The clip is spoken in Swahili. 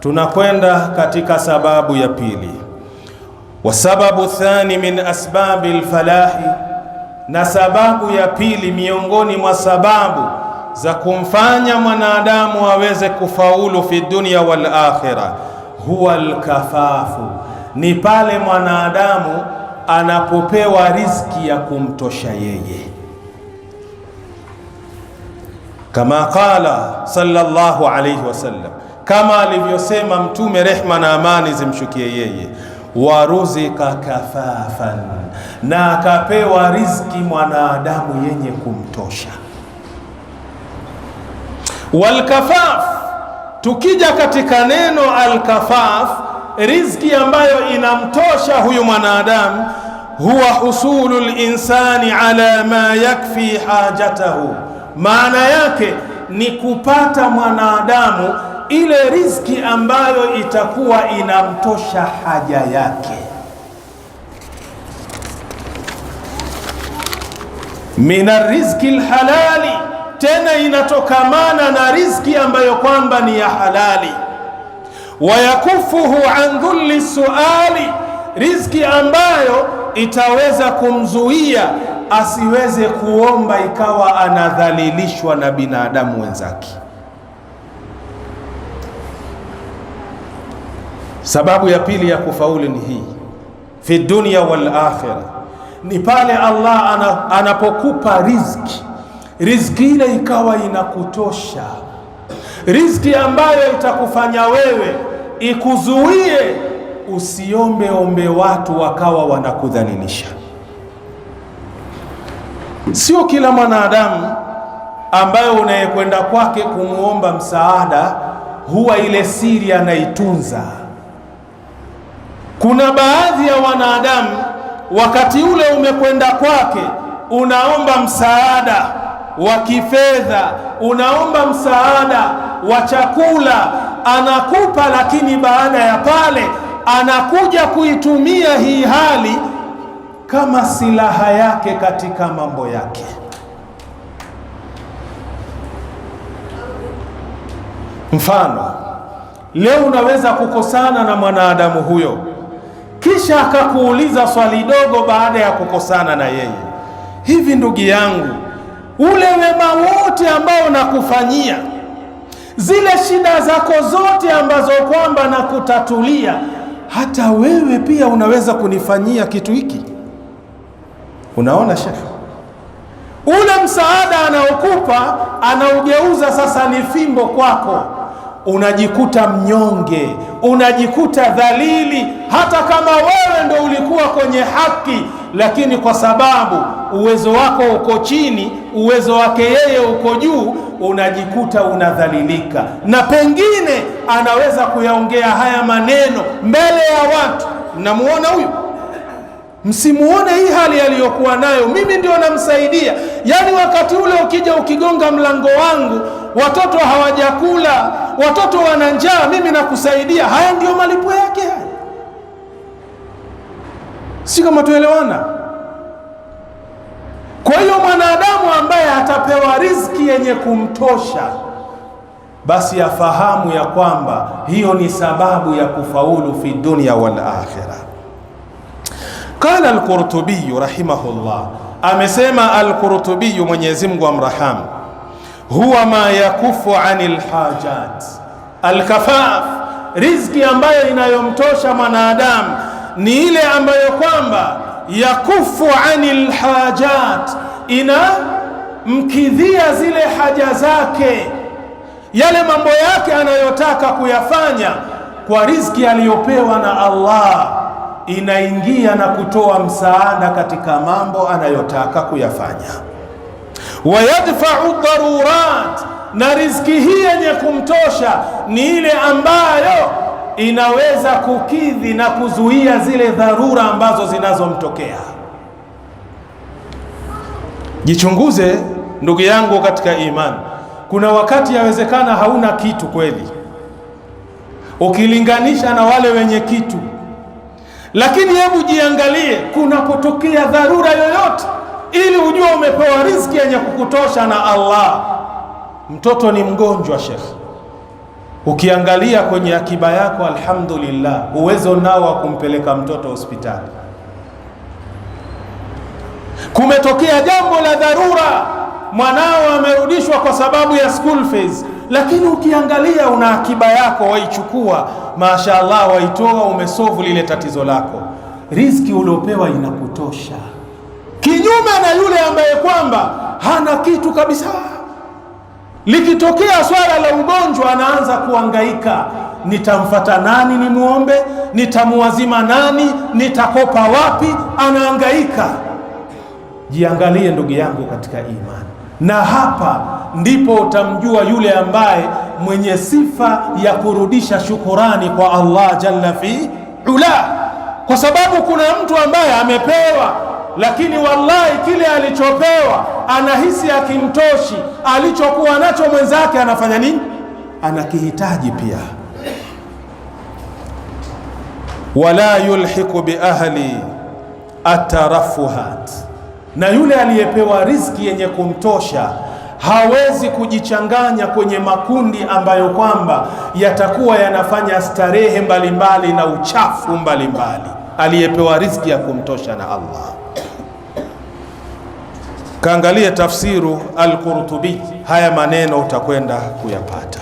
tunakwenda katika sababu ya pili. Wasababu thani min asbabi alfalahi, na sababu ya pili miongoni mwa sababu za kumfanya mwanadamu aweze kufaulu fi dunya wal akhirah, huwa alkafafu, ni pale mwanadamu anapopewa riziki ya kumtosha yeye, kama qala sallallahu alayhi wasallam, kama alivyosema Mtume, rehma na amani zimshukie yeye, waruzika kafafan, na akapewa riziki mwanadamu yenye kumtosha. Walkafaf, tukija katika neno alkafaf, riziki ambayo inamtosha huyu mwanadamu, huwa husulu linsani ala ma yakfi hajatahu, maana yake ni kupata mwanadamu ile riziki ambayo itakuwa inamtosha haja yake. Mina riziki alhalali, tena inatokamana na riziki ambayo kwamba ni ya halali. Wayakufuhu an dhulli suali, riziki ambayo itaweza kumzuia asiweze kuomba ikawa anadhalilishwa na binadamu wenzake. Sababu ya pili ya kufaulu ni hii, fi dunya wal akhirah, ni pale Allah anapokupa riziki, riziki ile ikawa inakutosha, riziki ambayo itakufanya wewe ikuzuie usiombe ombe watu wakawa wanakudhalilisha. Sio kila mwanadamu ambayo unayekwenda kwake kumuomba msaada huwa ile siri anaitunza. Kuna baadhi ya wanadamu wakati ule umekwenda kwake, unaomba msaada wa kifedha, unaomba msaada wa chakula, anakupa, lakini baada ya pale anakuja kuitumia hii hali kama silaha yake katika mambo yake. Mfano, leo unaweza kukosana na mwanadamu huyo, kisha akakuuliza swali dogo baada ya kukosana na yeye, hivi ndugu yangu, ule wema wote ambao nakufanyia, zile shida zako zote ambazo kwamba nakutatulia, hata wewe pia unaweza kunifanyia kitu hiki? Unaona shekhi, ule msaada anaokupa anaugeuza sasa ni fimbo kwako, unajikuta mnyonge, unajikuta dhalili, hata kama wewe ndo ulikuwa kwenye haki, lakini kwa sababu uwezo wako uko chini, uwezo wake yeye uko juu, unajikuta unadhalilika. Na pengine anaweza kuyaongea haya maneno mbele ya watu, mnamuona huyu, msimuone hii hali aliyokuwa nayo, mimi ndio namsaidia. Yani wakati ule ukija ukigonga mlango wangu, watoto hawajakula, watoto wana njaa, mimi nakusaidia. Haya ndio malipo yake haya. Si kama tuelewana? Kwa hiyo mwanadamu ambaye atapewa riziki yenye kumtosha, basi afahamu ya kwamba hiyo ni sababu ya kufaulu fi dunya wal akhirah. Qala al-Qurtubi rahimahullah, amesema al-Qurtubi, Mwenyezi Mungu amrahamu, huwa ma yakufu anil hajat. Al-kafaf, riziki ambayo inayomtosha mwanadamu ni ile ambayo kwamba yakufu anil hajat, inamkidhia zile haja zake, yale mambo yake anayotaka kuyafanya kwa riziki aliyopewa na Allah, inaingia na kutoa msaada katika mambo anayotaka kuyafanya. Wayadfa'u darurat, na riziki hii yenye kumtosha ni ile ambayo inaweza kukidhi na kuzuia zile dharura ambazo zinazomtokea. Jichunguze ndugu yangu katika imani. Kuna wakati yawezekana hauna kitu kweli, ukilinganisha na wale wenye kitu, lakini hebu jiangalie kunapotokea dharura yoyote, ili ujue umepewa riziki yenye kukutosha na Allah. Mtoto ni mgonjwa shekhi, Ukiangalia kwenye akiba yako, alhamdulillah, uwezo nao wa kumpeleka mtoto hospitali. Kumetokea jambo la dharura, mwanao amerudishwa kwa sababu ya school fees, lakini ukiangalia una akiba yako, waichukua, mashaallah, waitoa, umesolve lile tatizo lako. Riziki uliopewa inakutosha, kinyume na yule ambaye kwamba hana kitu kabisa. Likitokea swala la ugonjwa, anaanza kuhangaika, nitamfata nani nimuombe, nitamuwazima nani, nitakopa wapi, anahangaika. Jiangalie ndugu yangu katika imani, na hapa ndipo utamjua yule ambaye mwenye sifa ya kurudisha shukurani kwa Allah jalla fi ula. Kwa sababu kuna mtu ambaye amepewa, lakini wallahi kile alichopewa anahisi akimtoshi, alichokuwa nacho mwenzake anafanya nini? Anakihitaji pia. Wala yulhiku bi ahli atarafuhat, na yule aliyepewa riziki yenye kumtosha hawezi kujichanganya kwenye makundi ambayo kwamba yatakuwa yanafanya starehe mbalimbali na uchafu mbalimbali. Aliyepewa riziki ya kumtosha na Allah. Kaangalia tafsiru Al-Qurtubi, haya maneno utakwenda kuyapata.